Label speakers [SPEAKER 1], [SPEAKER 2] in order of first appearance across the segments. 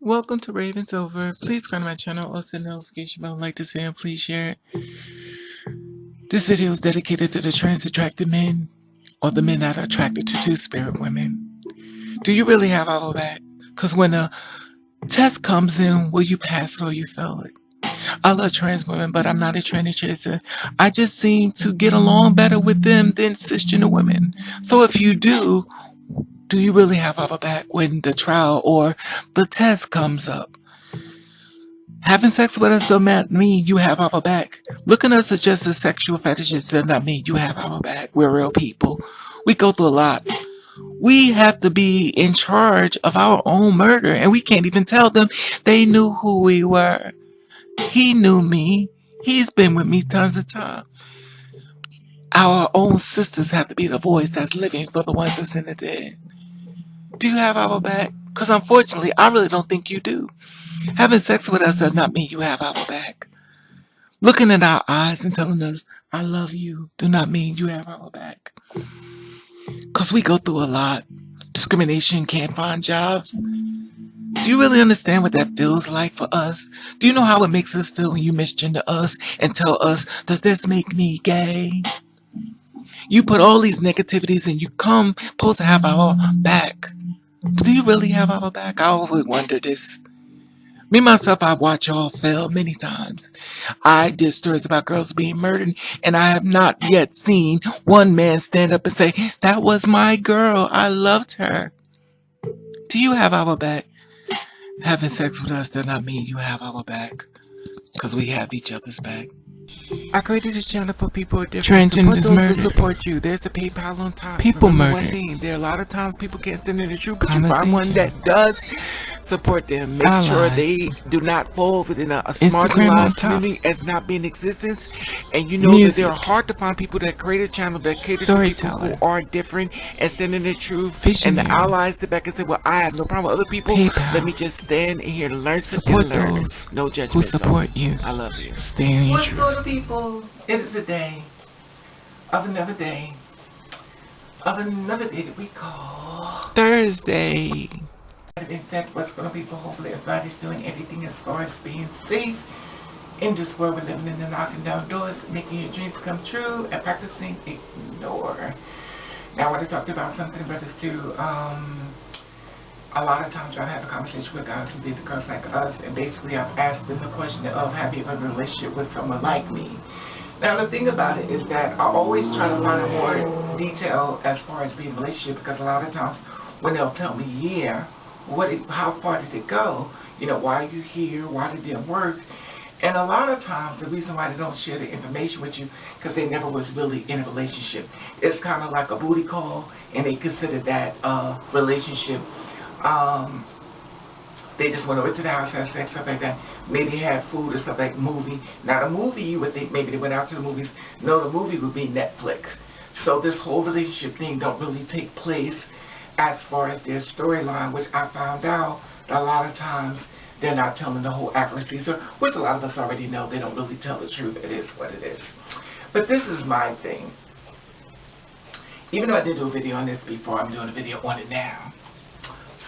[SPEAKER 1] Welcome to Ravenovah. Please subscribe to my channel, also notification bell, like this video, and please share it. This video is dedicated to the trans-attracted men, or the men that are attracted to two-spirit women. Do you really have our back? Because when a test comes in, will you pass it or you fail it? I love trans women, but I'm not a tranny chaser. I just seem to get along better with them than cisgender women. So if you do you really have our back when the trial or the test comes up? Having sex with us does not mean you have our back. Looking at us as just as sexual fetishes does not mean you have our back. We're real people. We go through a lot. We have to be in charge of our own murder, and we can't even tell them. They knew who we were. He knew me. He's been with me tons of time. Our own sisters have to be the voice that's living for the ones that's in the dead. Do you have our back? Because unfortunately, I really don't think you do. Having sex with us does not mean you have our back. Looking in our eyes and telling us, I love you, do not mean you have our back. Because we go through a lot. Discrimination, can't find jobs. Do you really understand what that feels like for us? Do you know how it makes us feel when you misgender us and tell us, does this make me gay? You put all these negativities and you come supposed to have our back. Do you really have our back? I always wonder this. Me, myself, I watch y'all fail many times. I did stories about girls being murdered, and I have not yet seen one man stand up and say, that was my girl, I loved her. Do you have our back? Having sex with us does not mean you have our back, because we have each other's back. I created this channel for people with different transgenders murdered. To support you. There's a PayPal on top. People murdered. One thing, there are a lot of times people can't stand in the truth, but you find one that does support them. Make sure they do not fall within a marginalized community as not being in existence. And you know that there are hard to find people that create a channel that cater to people who are different and stand in the truth. And the allies sit back and say, well, I have no problem with other people. Let me just stand in here and learn support those. No judgment. Who support you. I love you. Stay in your truth. What's going on, people? It is a day of another day that we call Thursday. In fact, what's going on, people? Hopefully everybody's doing everything as far as being safe in this world we're living in, and knocking down doors, making your dreams come true, and practicing ignore. Now I want to talk about something in reference to a lot of times I've had a conversation with guys who did the girls like us, and basically I've asked them the question of, have you ever had a relationship with someone like me? Now the thing about it is that I always try to find out more detail as far as being in a relationship, because a lot of times when they'll tell me, yeah, how far did it go? You know, why are you here? Why did it work? And a lot of times the reason why they don't share the information with you, because they never was really in a relationship. It's kind of like a booty call, and they consider that a relationship. They just went over to the house, had sex, stuff like that. Maybe had food or stuff like movie. Now the movie, you would think maybe they went out to the movies. No, the movie would be Netflix. So this whole relationship thing don't really take place as far as their storyline, which I found out that a lot of times they're not telling the whole accuracy. So, which a lot of us already know, they don't really tell the truth. It is what it is. But this is my thing. Even though I did do a video on this before, I'm doing a video on it now.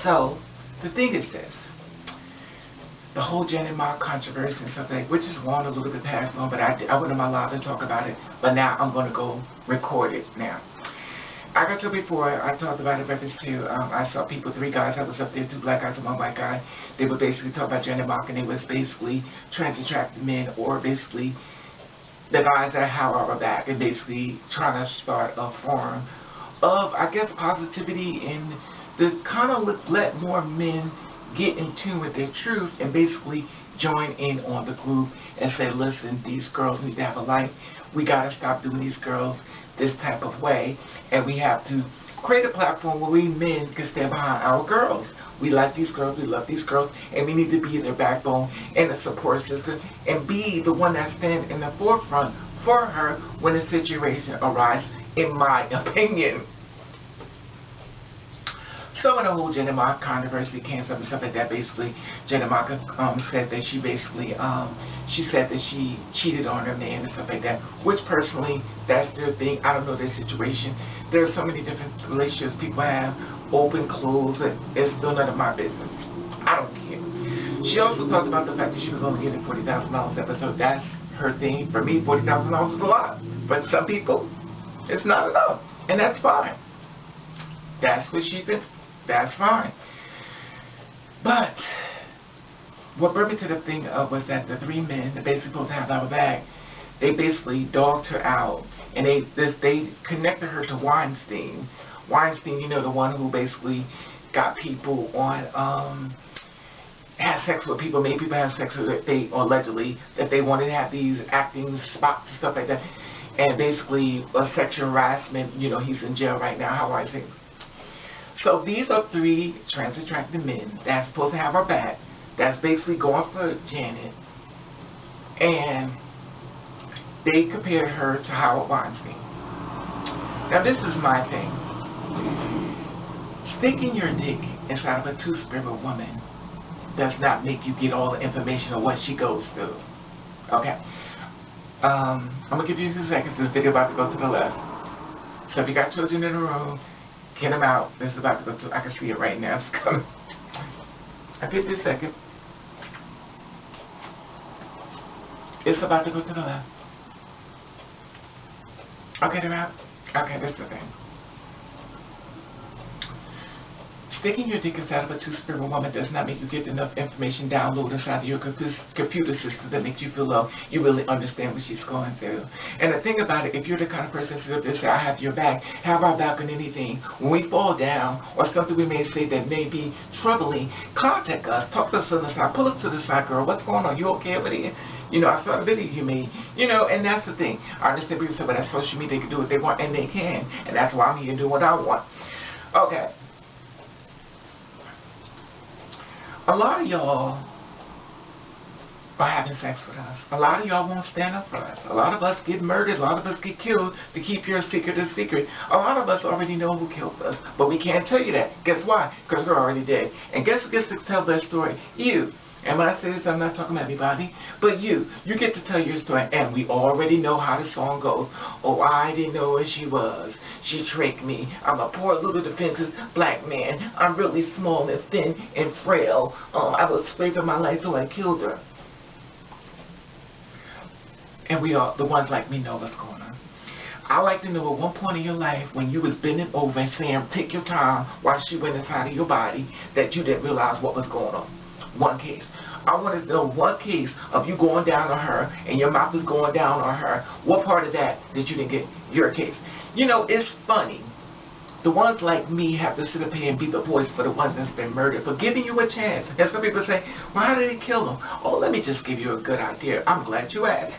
[SPEAKER 1] So, the thing is this. The whole gender mock controversy and stuff like, which is gone a little bit past long, but I went on my live and talk about it, but now I'm going to go record it now. Like I told before, I talked about it in reference to, I saw people, 3 guys that was up there, 2 black guys and 1 white guy. They would basically talk about gender mock, and they was basically trans-attracted men, or basically the guys that have our back, and basically trying to start a form of, I guess, positivity and to kind of let more men get in tune with their truth and basically join in on the group and say, listen, these girls need to have a life. We got to stop doing these girls this type of way, and we have to create a platform where we men can stand behind our girls. We like these girls, we love these girls, and we need to be their backbone and a support system and be the one that stands in the forefront for her when a situation arises, in my opinion. So when the whole gender mock controversy came up and stuff like that, basically, Jenna Mock said that she basically, she said that she cheated on her man and stuff like that, which personally, that's their thing. I don't know their situation. There are so many different relationships people have, open, closed, it's still none of my business. I don't care. She also talked about the fact that she was only getting $40,000 episode. That's her thing. For me, $40,000 is a lot. But some people, it's not enough. And that's fine. That's what she thinks. That's fine. But what brought me to the thing was that the three men that basically supposed to have our bag, they basically dogged her out, and they connected her to Weinstein. Weinstein, you know, the one who basically got people on, had sex with people, made people have sex with they, or allegedly, that they wanted to have these acting spots and stuff like that. And basically, sexual harassment, you know, he's in jail right now, how I think. So these are three trans-attracted men that's supposed to have our back, that's basically going for Janet. And they compared her to Howard Weinstein. Now this is my thing. Sticking your dick inside of a two-spirit woman does not make you get all the information of what she goes through. Okay. I'm going to give you 2 seconds. This video about to go to the left. So if you got children in the room, get them out. This is about to go to, I can see it right now. It's coming. I'll give you a second. It's about to go to the left. Okay, they're out. Okay, this is the thing. Sticking your dick inside of a two-spirit woman does not make you get enough information downloaded inside of your computer system that makes you feel like you really understand what she's going through. And the thing about it, if you're the kind of person that say, I have your back, have our back on anything, when we fall down or something we may say that may be troubling, contact us, talk to us on the side, pull us to the side, girl, what's going on? You okay over there? You know, I saw a video you made, you know, and that's the thing. I understand people say, but that's social media, they can do what they want, and they can. And that's why I'm here doing what I want. Okay. A lot of y'all are having sex with us. A lot of y'all won't stand up for us. A lot of us get murdered. A lot of us get killed to keep your secret a secret. A lot of us already know who killed us, but we can't tell you that. Guess why? Because we're already dead. And guess who gets to tell that story? You. And when I say this, I'm not talking about everybody, but you. You get to tell your story, and we already know how the song goes. Oh, I didn't know where she was. She tricked me. I'm a poor little defenseless black man. I'm really small and thin and frail. I was afraid for my life, so I killed her. And we all, the ones like me, know what's going on. I like to know at one point in your life when you was bending over and saying, take your time while she went inside of your body, that you didn't realize what was going on. One case. I want to know one case of you going down on her and your mouth is going down on her. What part of that did you didn't get? Your case. You know, it's funny. The ones like me have to sit up here and be the voice for the ones that's been murdered, for giving you a chance. And some people say, well, how did they kill them? Oh, let me just give you a good idea. I'm glad you asked.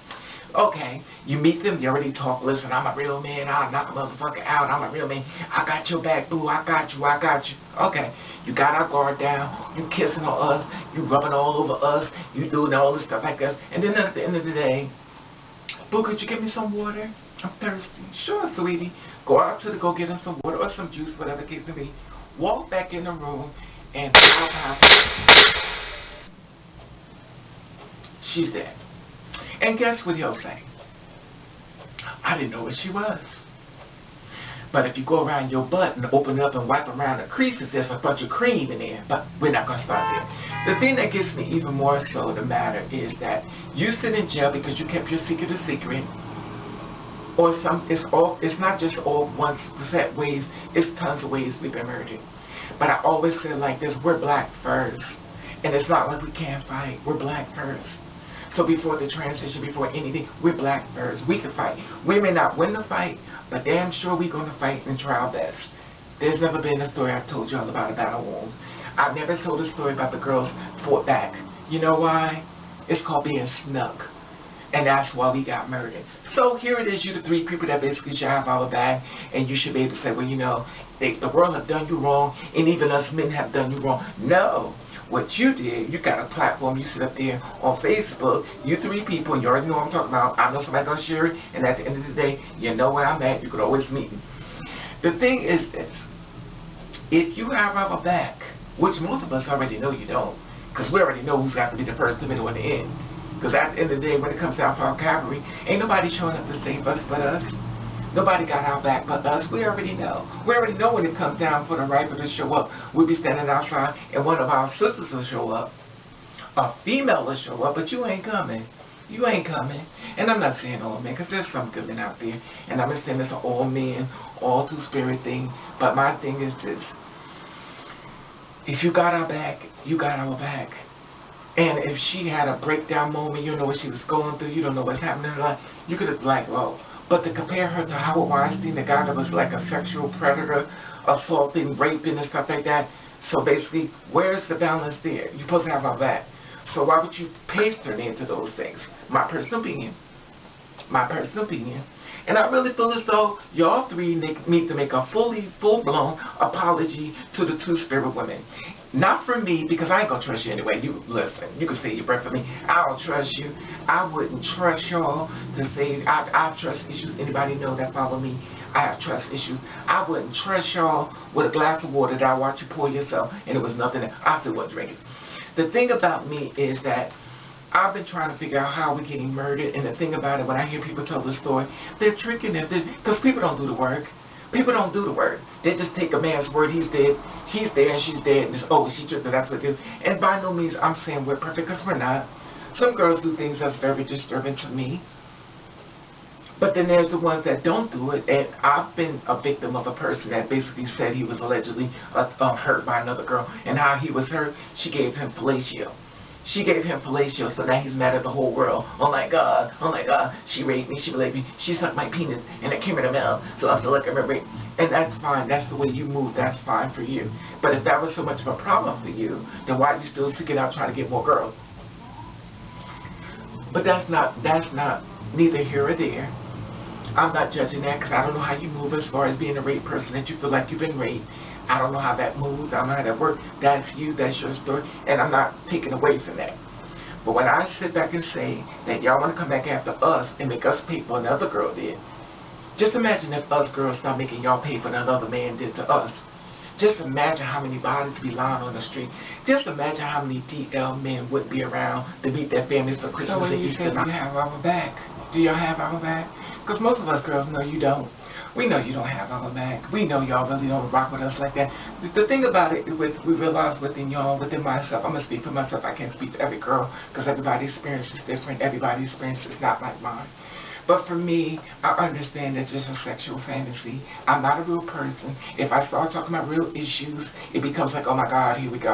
[SPEAKER 1] Okay, you meet them, they already talk, listen, I'm a real man, I'll knock a motherfucker out, I'm a real man, I got your back, boo, I got you, I got you. Okay, you got our guard down, you kissing on us, you rubbing all over us, you doing all this stuff like that, and then at the end of the day, boo, could you give me some water? I'm thirsty. Sure, sweetie. Go out to go get him some water or some juice, whatever the case may be. Walk back in the room, and she's dead. And guess what he'll say? I didn't know what she was. But if you go around your butt and open it up and wipe around the creases, there's a bunch of cream in there. But we're not going to start there. The thing that gets me even more so the matter is that you sit in jail because you kept your secret a secret. Or it's not just all one set ways, it's tons of ways we've been murdered. But I always say like this, we're black first. And it's not like we can't fight, we're black first. So before the transition, before anything, we're black first. We can fight. We may not win the fight, but damn sure we're going to fight and try our best. There's never been a story I've told y'all about a battle wound. I've never told a story about the girls fought back. You know why? It's called being snuck. And that's why we got murdered. So here it is, you the three people that basically should have our back, and you should be able to say, well, you know, the world have done you wrong, and even us men have done you wrong. No. What you did, you got a platform, you sit up there on Facebook, you three people, and you already know what I'm talking about. I know somebody gonna share it, and at the end of the day, you know where I'm at, you could always meet me. The thing is this, if you have our back, which most of us already know you don't, because we already know who's got to be the first, the middle, and the end. Because at the end of the day, when it comes down to our cavalry, ain't nobody showing up to save us but us. Nobody got our back but us. We already know. We already know when it comes down for the rifle to show up. We'll be standing outside and one of our sisters will show up. A female will show up, but you ain't coming. You ain't coming. And I'm not saying all men, because there's some good men out there. And I'm not saying it's an all men, all two-spirit thing. But my thing is this. If you got our back, you got our back. And if she had a breakdown moment, you don't know what she was going through, you don't know what's happening in her life, you could have like, well, but to compare her to Howard Weinstein, the guy that was like a sexual predator, assaulting, raping and stuff like that. So basically, where's the balance there? You're supposed to have our back. So why would you paste her into those things? My personal opinion. My personal opinion. And I really feel as though y'all three need to make a full-blown apology to the two-spirit women. Not for me, because I ain't gonna trust you anyway. You listen, you can say your breath for me. I don't trust you. I wouldn't trust y'all to say I have trust issues. Anybody know that follow me? I have trust issues. I wouldn't trust y'all with a glass of water that I watch you pour yourself and it was nothing that I still wouldn't drink it. The thing about me is that I've been trying to figure out how we're getting murdered, and the thing about it, when I hear people tell the story, they're tricking them, because people don't do the work. People don't do the work. They just take a man's word, he's dead, he's there, and she's dead, and just, oh, she tricked her, that's what they do. And by no means I'm saying we're perfect, because we're not. Some girls do things that's very disturbing to me. But then there's the ones that don't do it, and I've been a victim of a person that basically said he was allegedly hurt by another girl, and how he was hurt, she gave him fellatio. She gave him fellatio, so now he's mad at the whole world. Oh my God, she raped me, she raped me, she sucked my penis, and it came in her mouth, so I have to look at her rape. And that's fine, that's the way you move, that's fine for you. But if that was so much of a problem for you, then why are you still seeking out trying to get more girls? But that's not neither here or there. I'm not judging that, because I don't know how you move as far as being a rape person, that you feel like you've been raped. I don't know how that moves. I don't know how that works. That's you. That's your story. And I'm not taking away from that. But when I sit back and say that y'all want to come back after us and make us pay for what another girl did, just imagine if us girls start making y'all pay for what another man did to us. Just imagine how many bodies be lying on the street. Just imagine how many DL men would be around to meet their families for Christmas and Easter. Do you have our back? Do y'all have our back? Because most of us girls know you don't. We know you don't have our back. We know y'all really don't rock with us like that. The thing about it, we realize within y'all, within myself, I'm going to speak for myself. I can't speak for every girl because everybody's experience is different. Everybody's experience is not like mine. But for me, I understand it's just a sexual fantasy. I'm not a real person. If I start talking about real issues, it becomes like, oh my God, here we go.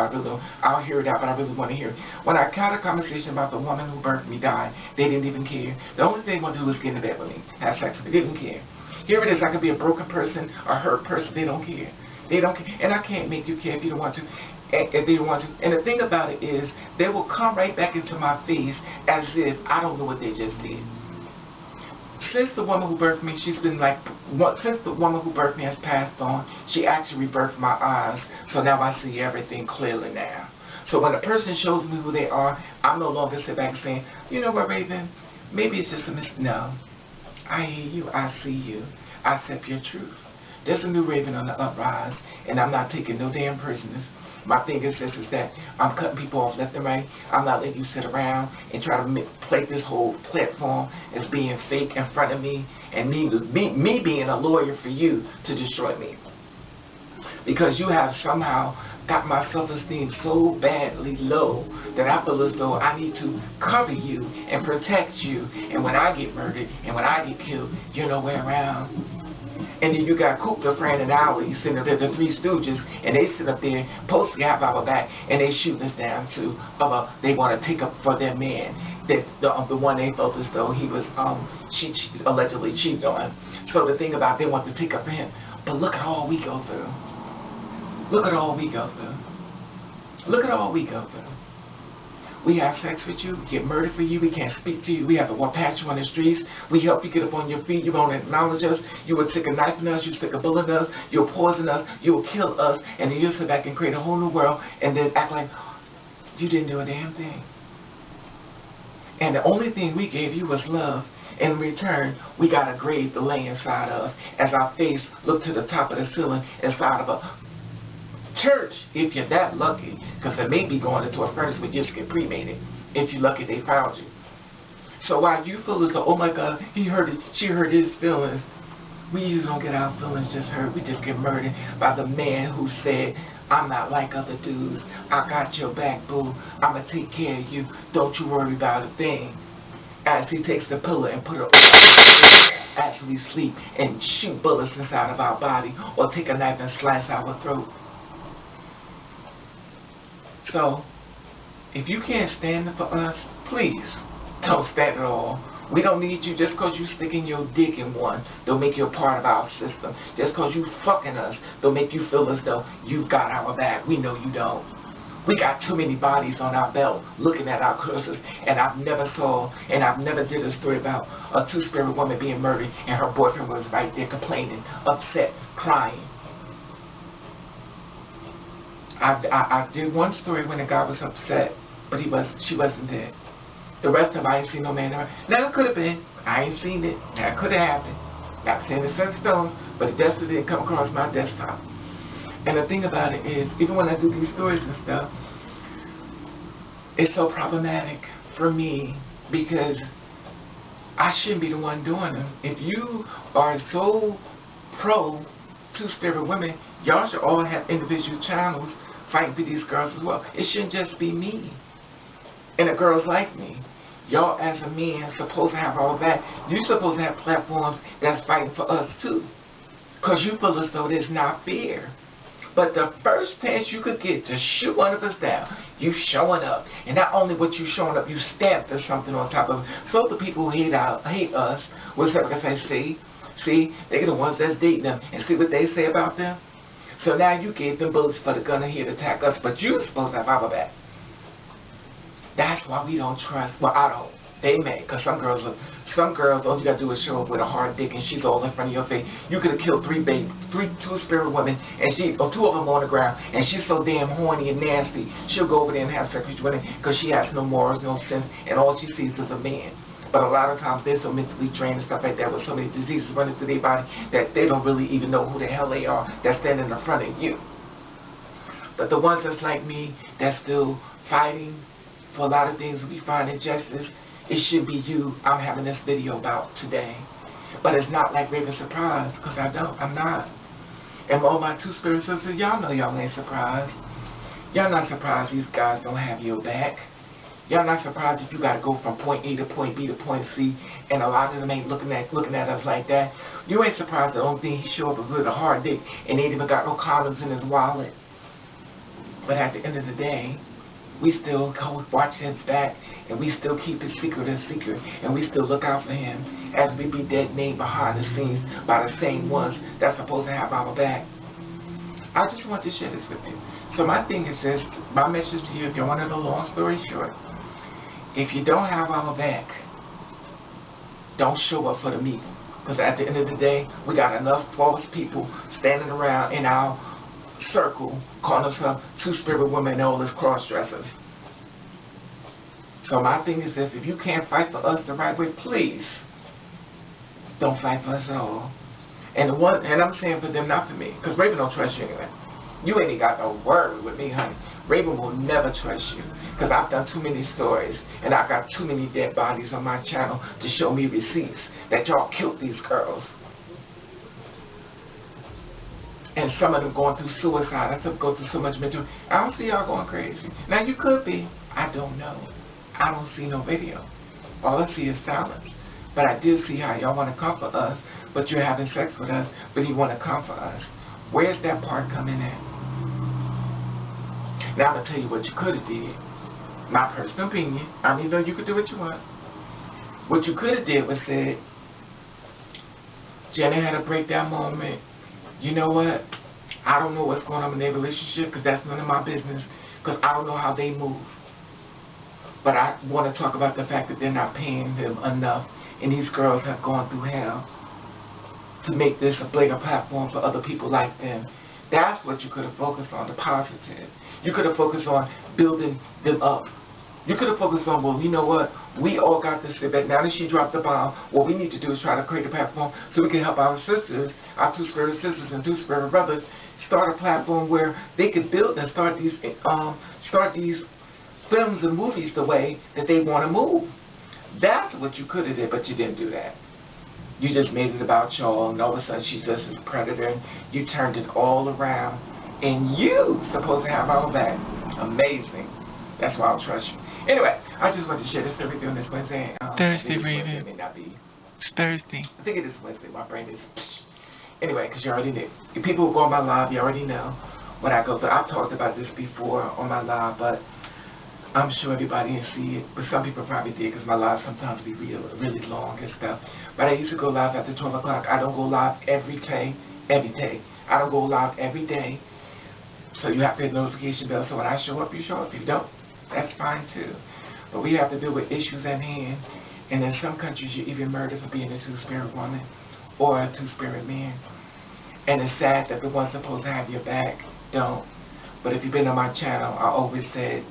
[SPEAKER 1] I'll hear it out, but I really want to hear it. When I had a conversation about the woman who birthed me died, they didn't even care. The only thing they want to do is get in bed with me, have sex with me. They didn't care. Here it is, I could be a broken person, a hurt person, they don't care. They don't care. And I can't make you care if you don't want to. If they don't want to. And the thing about it is, they will come right back into my face as if I don't know what they just did. Since the woman who birthed me, she's been like, since the woman who birthed me has passed on, she actually rebirthed my eyes, so now I see everything clearly now. So when a person shows me who they are, I'm no longer sit back saying, you know what, Raven, maybe it's just a no. I hear you, I see you, I accept your truth. There's a new Raven on the uprise, and I'm not taking no damn prisoners. My thing is this, is that I'm cutting people off left and right. I'm not letting you sit around and try to play this whole platform as being fake in front of me, and me being a lawyer for you to destroy me. Because you have somehow got my self-esteem so badly low that I feel as though I need to cover you and protect you. And when I get murdered and when I get killed, you're nowhere around. And then you got Cooper, Fran, and Ali sitting up there, the Three Stooges, and they sit up there, supposed to have our back, and they shooting us down too. They want to take up for their man, the one they felt as though he was she allegedly cheated on. So the thing about it, they want to take up for him. But look at all we go through. Look at all we go through. Look at all we go through. We have sex with you, we get murdered for you, we can't speak to you, we have to walk past you on the streets, we help you get up on your feet, you won't acknowledge us, you will stick a knife in us, you stick a bullet in us, you'll poison us, you'll kill us, and then you'll sit back and create a whole new world, and then act like you didn't do a damn thing. And the only thing we gave you was love. In return, we got a grave to lay inside of, as our face looked to the top of the ceiling inside of a church, if you're that lucky, because it may be going into a furnace where you just get cremated. If you're lucky, they found you. So while you feel as though, oh my God, he hurt it, she hurt his feelings, We usually don't get our feelings just hurt. We just get murdered by the man who said, I'm not like other dudes. I got your back, boo. I'ma take care of you. Don't you worry about a thing. As he takes the pillow and put it over as we sleep and shoot bullets inside of our body or take a knife and slice our throat. So, if you can't stand for us, please don't stand at all. We don't need you just because you sticking your dick in one. Don't make you a part of our system. Just because you fucking us, don't make you feel as though you've got our back. We know you don't. We got too many bodies on our belt looking at our curses, and I've never did a story about a two-spirit woman being murdered and her boyfriend was right there complaining, upset, crying. I did one story when the guy was upset, but she wasn't dead. The rest of them, I ain't seen no man around. Now, it could have been. I ain't seen it. That could have happened. Not saying it's set in stone, but it definitely didn't come across my desktop. And the thing about it is, even when I do these stories and stuff, it's so problematic for me because I shouldn't be the one doing them. If you are so pro two-spirit women, y'all should all have individual channels fighting for these girls as well. It shouldn't just be me and the girls like me. Y'all as a man supposed to have all that. You're supposed to have platforms that's fighting for us too. Because you feel as though it's not fair. But the first chance you could get to shoot one of us down, you showing up. And not only what you showing up, you stamped or something on top of it. So the people who hate us will say, see, they're the ones that's dating them. And see what they say about them? So now you gave them bullets for the gun and here to attack us. But you're supposed to have our back. That's why we don't trust. Well, I don't. They may, because some girls, all you gotta do is show up with a hard dick and she's all in front of your face. You could have killed two spirit women, and two of them on the ground, and she's so damn horny and nasty. She'll go over there and have sex with women because she has no morals, no sense, and all she sees is a man. But a lot of times they're so mentally drained and stuff like that with so many diseases running through their body that they don't really even know who the hell they are that's standing in front of you. But the ones that's like me, that's still fighting for a lot of things we find injustice, it should be you I'm having this video about today. But it's not like Raven surprised, because I'm not. And all my two spirit sisters, y'all know y'all ain't surprised. Y'all not surprised these guys don't have your back. Y'all not surprised if you gotta go from point A to point B to point C, and a lot of them ain't looking at us like that. You ain't surprised the only thing he showed up with a hard dick, and ain't even got no condoms in his wallet. But at the end of the day, we still watch his back, and we still keep his secret a secret, and we still look out for him as we be dead named behind the scenes by the same ones that's supposed to have our back. I just want to share this with you. So my thing is this, my message to you, if you want a long story short, if you don't have our back, don't show up for the meeting. Because at the end of the day, we got enough false people standing around in our circle calling themselves two-spirit women and all this cross-dressers. So my thing is this, if you can't fight for us the right way, please don't fight for us at all. And I'm saying for them, not for me, because Raven don't trust you anyway. You ain't got no word with me, honey. Raven will never trust you, because I've done too many stories, and I've got too many dead bodies on my channel to show me receipts that y'all killed these girls. And some of them going through suicide. I said go through so much mental. I don't see y'all going crazy. Now you could be. I don't know. I don't see no video. All I see is silence. But I do see how y'all want to comfort us, but you're having sex with us, but you want to comfort us. Where's that part coming in? Now I'm going to tell you what you could have did. My personal opinion. I mean, you could do what you want. What you could have did was said, Jenny had a breakdown moment. You know what? I don't know what's going on in their relationship because that's none of my business, because I don't know how they move. But I want to talk about the fact that they're not paying them enough, and these girls have gone through hell to make this a bigger platform for other people like them. That's what you could have focused on, the positive. You could have focused on building them up. You could have focused on, well, you know what? We all got to sit back. Now that she dropped the bomb, what we need to do is try to create a platform so we can help our sisters, our two-spirit sisters and two-spirit brothers, start a platform where they could build and start these films and movies the way that they want to move. That's what you could have did, but you didn't do that. You just made it about y'all, and all of a sudden she's just this predator, and you turned it all around, and you supposed to have our back. Amazing. That's why I'll trust you. Anyway, I just want to share this with you on this Wednesday.
[SPEAKER 2] Thursday,
[SPEAKER 1] Raven.
[SPEAKER 2] Raven.
[SPEAKER 1] It may not be.
[SPEAKER 2] It's Thursday.
[SPEAKER 1] I think it is Wednesday. My brain is. Anyway, because you already know. If people who go on my live, you already know what I go through. I've talked about this before on my live, but I'm sure everybody didn't see it. But some people probably did, because my lives sometimes be really long and stuff. But I used to go live after 12 o'clock. I don't go live every day. I don't go live every day. So you have to hit the notification bell. So when I show up, you show up. If you don't, that's fine too. But we have to deal with issues at hand. And in some countries, you're even murdered for being a two-spirit woman or a two-spirit man. And it's sad that the ones supposed to have your back don't. But if you've been on my channel, I always said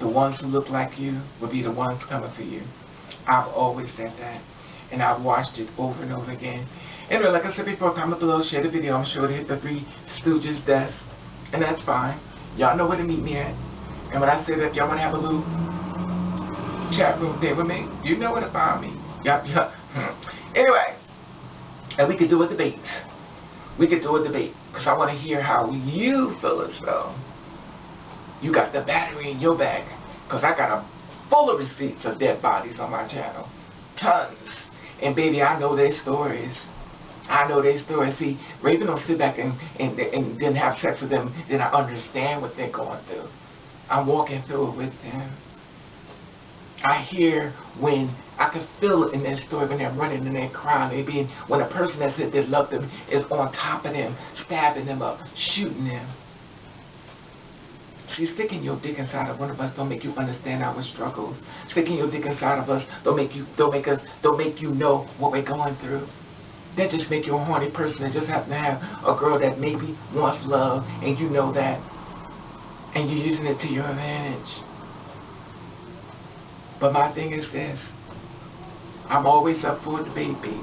[SPEAKER 1] the ones who look like you will be the ones coming for you. I've always said that. And I've watched it over and over again. Anyway, like I said before, comment below, share the video. I'm sure to hit the Three Stooges desk. And that's fine. Y'all know where to meet me at. And when I say that, y'all want to have a little chat room there with me, you know where to find me. Yup. Anyway, and we could do a debate. Because I want to hear how you feel as though you got the battery in your bag. Because I got a full of receipts of dead bodies on my channel. Tons. And baby, I know their stories. See, Raven don't sit back and then have sex with them. Then I understand what they're going through. I'm walking through it with them. I hear when I can feel it in their story when they're running and they're crying. When a person that said they love them is on top of them, stabbing them up, shooting them. See, sticking your dick inside of one of us don't make you understand our struggles. Sticking your dick inside of us don't make you know what we're going through. That just make you a horny person that just happen to have a girl that maybe wants love, and you know that, and you're using it to your advantage. But my thing is this: I'm always up for a debate, baby.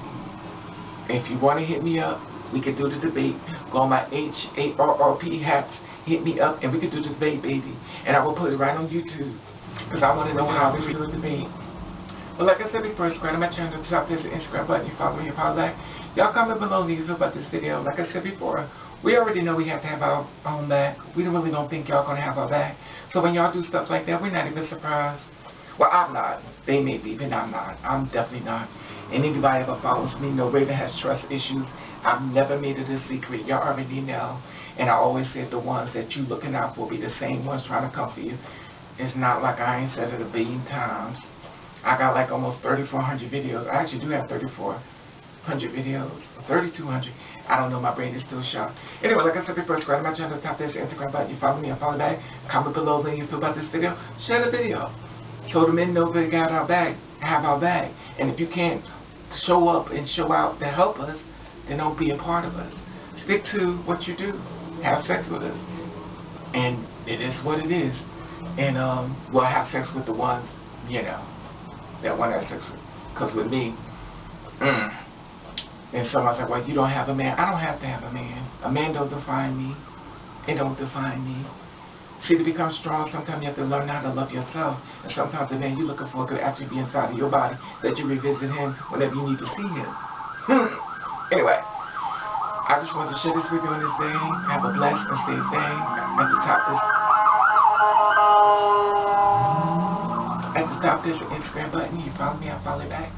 [SPEAKER 1] And if you want to hit me up, we can do the debate. Go on my HARRP hats, hit me up, and we can do the debate, baby. And I will put it right on YouTube, because I want to know how we do a debate. But like I said before, subscribe to my channel, top this Instagram button, you follow me, you follow back. Y'all comment below what you feel about this video. Like I said before, we already know we have to have our own back. We really don't think y'all gonna have our back. So when y'all do stuff like that, we're not even surprised. Well, I'm not. They may be, but I'm not. I'm definitely not. And anybody ever follows me know Raven has trust issues. I've never made it a secret. Y'all already know. And I always said the ones that you looking out for be the same ones trying to come for you. It's not like I ain't said it a billion times. I got like almost 3,400 videos. I actually do have 3,400 videos. 3,200. I don't know. My brain is still shocked. Anyway, like I said before, subscribe to my channel. Tap this Instagram button. You follow me. I follow back. Comment below what you feel about this video. Share the video, so the men know they got our back, have our back. And if you can't show up and show out to help us, then don't be a part of us. Stick to what you do. Have sex with us. And it is what it is. And we'll have sex with the ones, you know, that want to have sex with. Because with me, and someone's like, well, you don't have a man. I don't have to have a man. A man don't define me. It don't define me. See, to become strong, sometimes you have to learn how to love yourself. And sometimes the man you're looking for could actually be inside of your body, that you revisit him whenever you need to see him. Anyway, I just want to share this video on this day. Have a blessed and safe day. At the top, there's an Instagram button. You follow me, I follow back.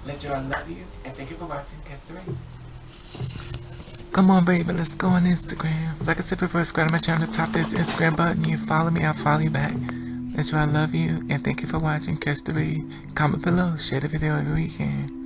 [SPEAKER 1] Let y'all love you, and thank you for watching. Catch 3.
[SPEAKER 2] Come on, baby, let's go on Instagram. Like I said before, subscribe to my channel, tap this Instagram button. You follow me, I'll follow you back. Let you I love you, and thank you for watching. Catch 3. Comment below, share the video every weekend.